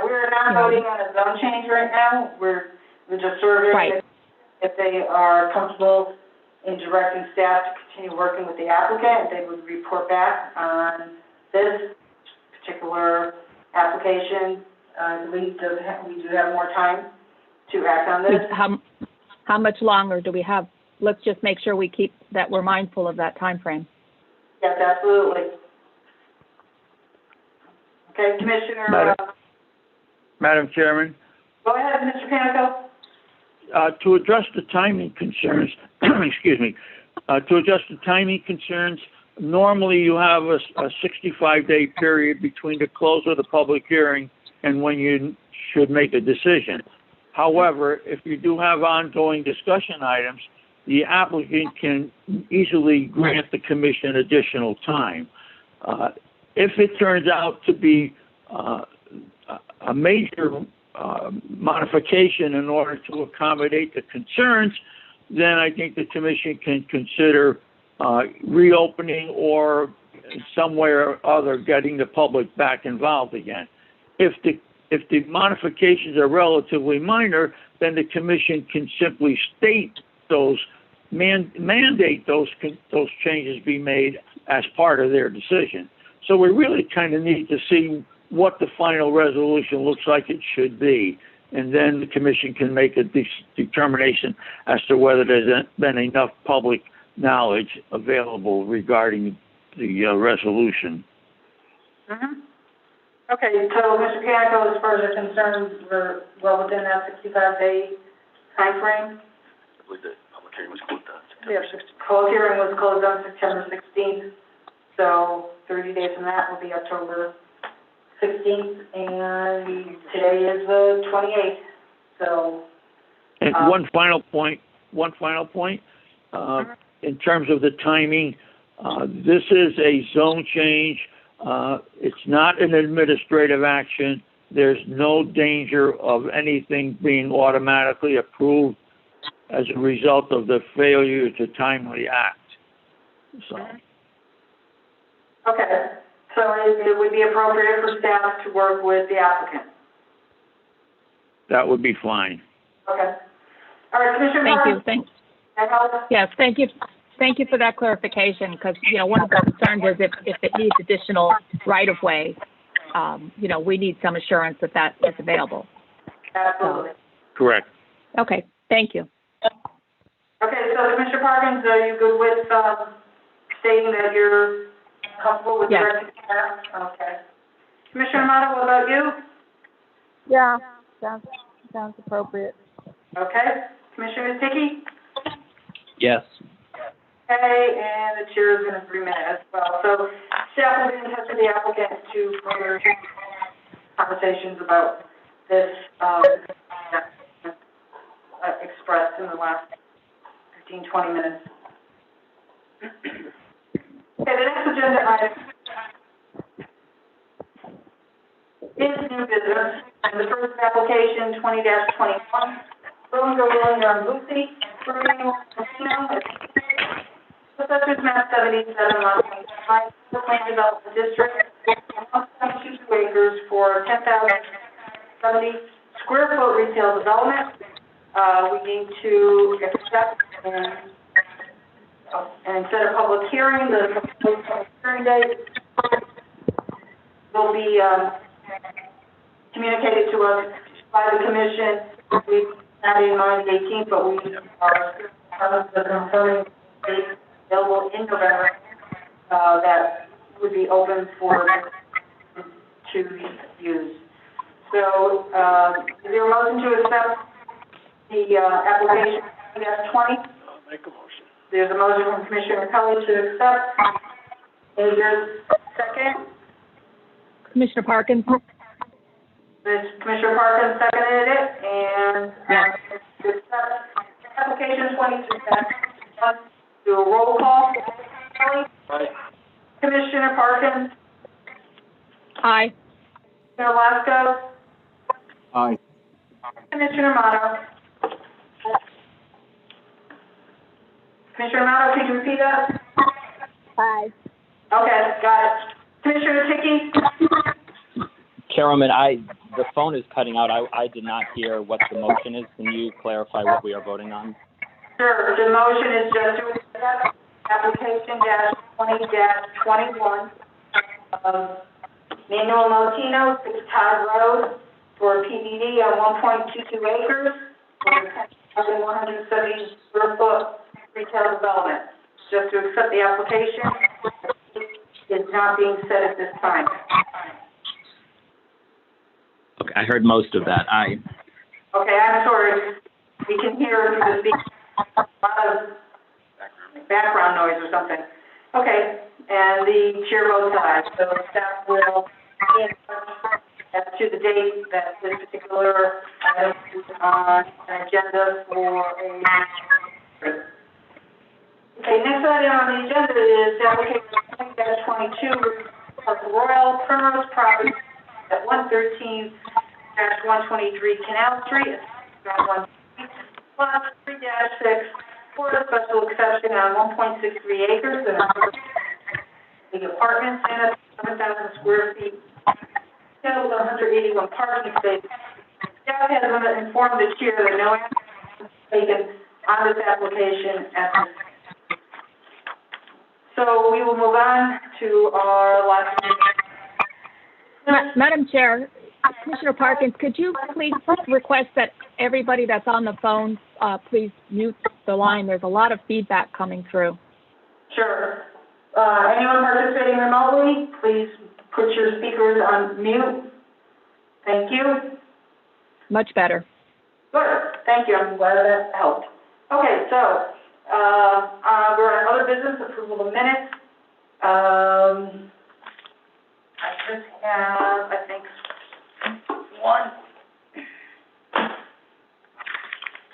we're not voting on a zone change right now. We're just surveying Right. if they are comfortable in directing staff to continue working with the applicant. They would report back on this particular application. We do have more time to act on this. How much longer do we have? Let's just make sure we're mindful of that time frame. Yes, absolutely. Okay, Commissioner, Madam Chairman, go ahead, Mr. Panico. to address the timing concerns, excuse me, normally you have a 65-day period between the close of the public hearing and when you should make a decision. However, if you do have ongoing discussion items, the applicant can easily grant the commission additional time. If it turns out to be a major modification in order to accommodate the concerns, then I think the commission can consider reopening or in some way or other getting the public back involved again. If the modifications are relatively minor, then the commission can simply state those, mandate those changes be made as part of their decision. So we really kind of need to see what the final resolution looks like it should be. And then the commission can make a determination as to whether there's been enough public knowledge available regarding the resolution. Mm-hmm. Okay, so Mr. Panico, as far as you're concerned, we're well within that 65-day timeframe? I believe the public hearing was closed on Yes, the public hearing was closed on September 16th, so 30 days from that will be October 16th, and today is the 28th, so. And one final point, in terms of the timing, this is a zone change. It's not an administrative action. There's no danger of anything being automatically approved as a result of the failure to timely act. So. Okay, so it would be appropriate for staff to work with the applicant? That would be fine. Okay. All right, Commissioner Martin? That helps? Yes, thank you. Thank you for that clarification, because, you know, one of the concerns is if it needs additional right-of-way, you know, we need some assurance that is available. Absolutely. Correct. Okay, thank you. Okay, so Commissioner Parkins, are you good with stating that you're comfortable with Yes. directing staff? Okay. Commissioner Amato, what about you? Yeah, sounds appropriate. Okay. Commissioner Dickey? Yes. Okay, and the chair is in agreement as well. So staff will be in touch with the applicant to further conversations about this expressed in the last 15, 20 minutes. Okay, the next agenda item is new business, and the first application, 20-21, William Lucy, Bruno Casino, Assessors map 77, lot 25, the Plan Development District, 1.22 acres for 10,070 square foot retail development. We need to accept and set a public hearing. The proposed public hearing date will be communicated to us by the commission. We had in mind the 18th, but we are the confirming dates available in November, that would be open for to use. So, is there a motion to accept the, application, 20? I'll make a motion. There's a motion from Commissioner Kelly to accept. Is there a second? Commissioner Parkins? Commissioner Parkins seconded it, and, Yes. to accept application 20, do a roll call. Kelly? Aye. Commissioner Parkins? Aye. Commissioner Lasko? Aye. Commissioner Motto? Commissioner Motto, could you repeat that? Aye. Okay, got it. Commissioner Ticky? Chairwoman, the phone is cutting out. I did not hear what the motion is. Can you clarify what we are voting on? Sure, the motion is just to accept application -20-21 of Manuel Motino, 6 Todd Road, for PDD on 1.22 acres, for 10,170 square foot retail development. Just to accept the application, it's not being set at this time. Okay, I heard most of that. Aye. Okay, I'm sorry, we can hear through the speaker, a lot of background noise or something. Okay, and the chair votes aye, so staff will be in touch as to the date that this particular item is on an agenda for a... Okay, next item on the agenda is application 20-22 of Royal Primrose Properties at 113-123 Canal Street, lot 3-6, for a special exception on 1.63 acres and the apartments and a 7,000 square feet, total 181 parking spaces. Staff has informed the chair that no action is taken on this application at this time. So we will move on to our last meeting. Madam Chair, Commissioner Parkins, could you please request that everybody that's on the phone, please mute the line? There's a lot of feedback coming through. Sure. Anyone participating remotely, please put your speakers on mute. Thank you. Much better. Good. Thank you. I'm glad that helped. Okay, so, we're on other business, approval of minutes. I just have, I think, one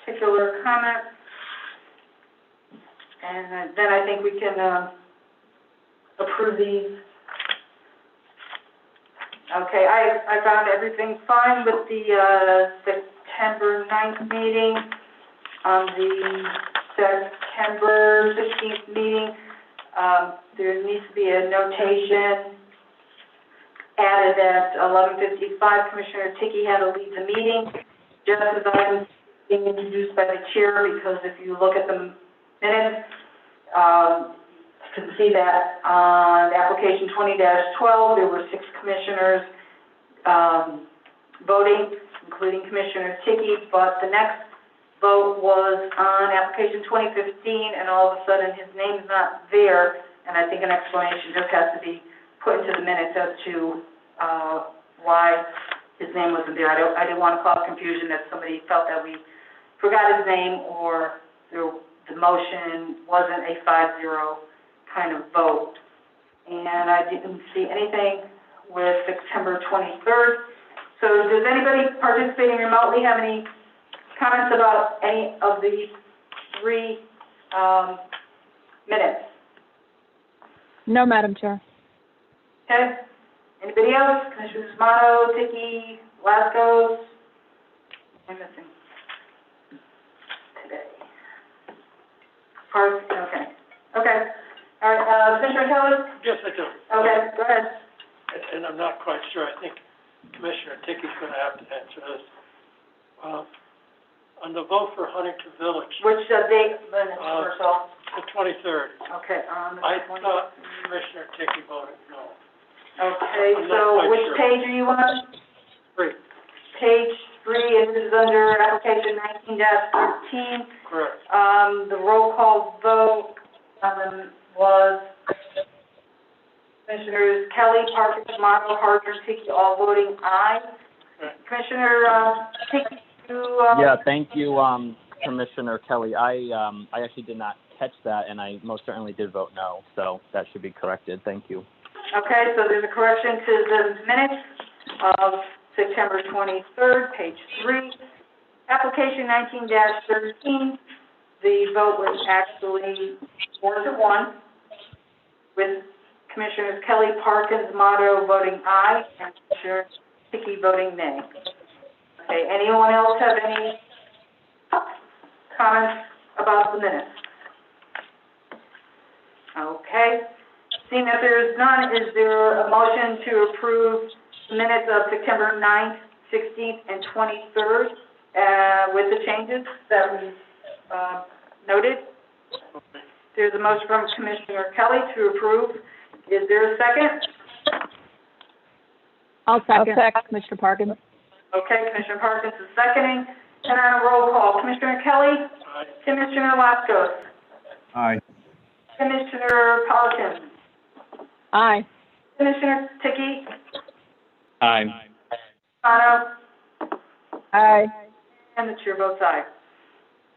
particular comment. And then I think we can, approve these. Okay, I found everything fine with the, September 9th meeting. On the September 15th meeting, there needs to be a notation added at 11:55. Commissioner Ticky had to leave the meeting, just as I'm being introduced by the chair, because if you look at the minutes, you can see that on application 20-12, there were 6 commissioners voting, including Commissioner Ticky, but the next vote was on application 2015, and all of a sudden his name's not there, and I think an explanation just has to be put into the minutes as to why his name wasn't there. I didn't want to cause confusion that somebody felt that we forgot his name or the motion wasn't a 5-0 kind of vote. And I didn't see anything with September 23rd. So does anybody participating remotely have any comments about any of these 3 minutes? No, Madam Chair. Okay. Anybody else? Commissioners Motto, Ticky, Lasko? I'm missing today. Park, okay. Okay. All right, Commissioner Kelly? Yes, I do. Okay, go ahead. And I'm not quite sure. I think Commissioner Ticky's going to have to answer this. On the vote for Huntington Village, Which date, minutes, first off? the 23rd, Okay, on the I 20th. thought Commissioner Ticky voted no. Okay, I'm not so quite which sure. page are you on? 3. Page 3, 3, and this is under application 19-13. Correct. The roll call vote, was Commissioners Kelly, Parker, Tomato, Harder, and Tiki all voting aye. Right. Commissioner, Tiki, you, Yeah, thank you, Commissioner Kelly. I actually did not catch that, and I most certainly did vote no, so that should be corrected. Thank you. Okay, so there's a correction to the minutes of September 23rd, page 3. Application 19-13, the vote was actually 4-1, with Commissioners Kelly, Parkins, Motto voting aye, and Commissioner Hickey voting nay. Okay, anyone else have any comments about the minutes? Okay, seeing that there is none, is there a motion to approve the minutes of September 9th, 16th, and 23rd, with the changes that we, noted? Okay. There's a motion from Commissioner Kelly to approve. Is there a second? I'll second, Commissioner Parkins. Okay, Commissioner Parkins is seconding. And on a roll call, Commissioner Kelly? Aye. Commissioner Laskos? Aye. Commissioner Parkins? Aye. Commissioner Tiki? Aye. Otto? Aye. And the chair votes aye.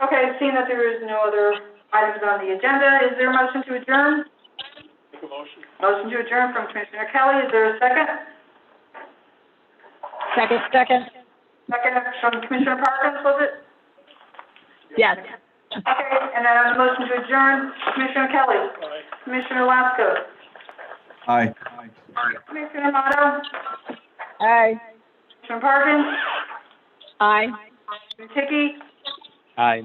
Okay, seeing that there is no other items on the agenda, is there a motion to adjourn? Make a motion. Motion to adjourn from Commissioner Kelly. Is there a second? Second. Second from Commissioner Parkins, was it? Yes. Okay, and then on the motion to adjourn, Commissioner Kelly? Aye. Commissioner Laskos? Aye. Commissioner Motto? Aye. Commissioner Parkins? Aye. Commissioner Tiki? Aye.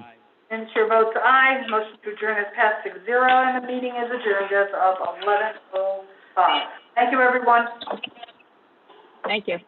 And the chair votes aye. Motion to adjourn is passed 6-0, and the meeting is adjourned as of 11:05. Thank you, everyone. Thank you.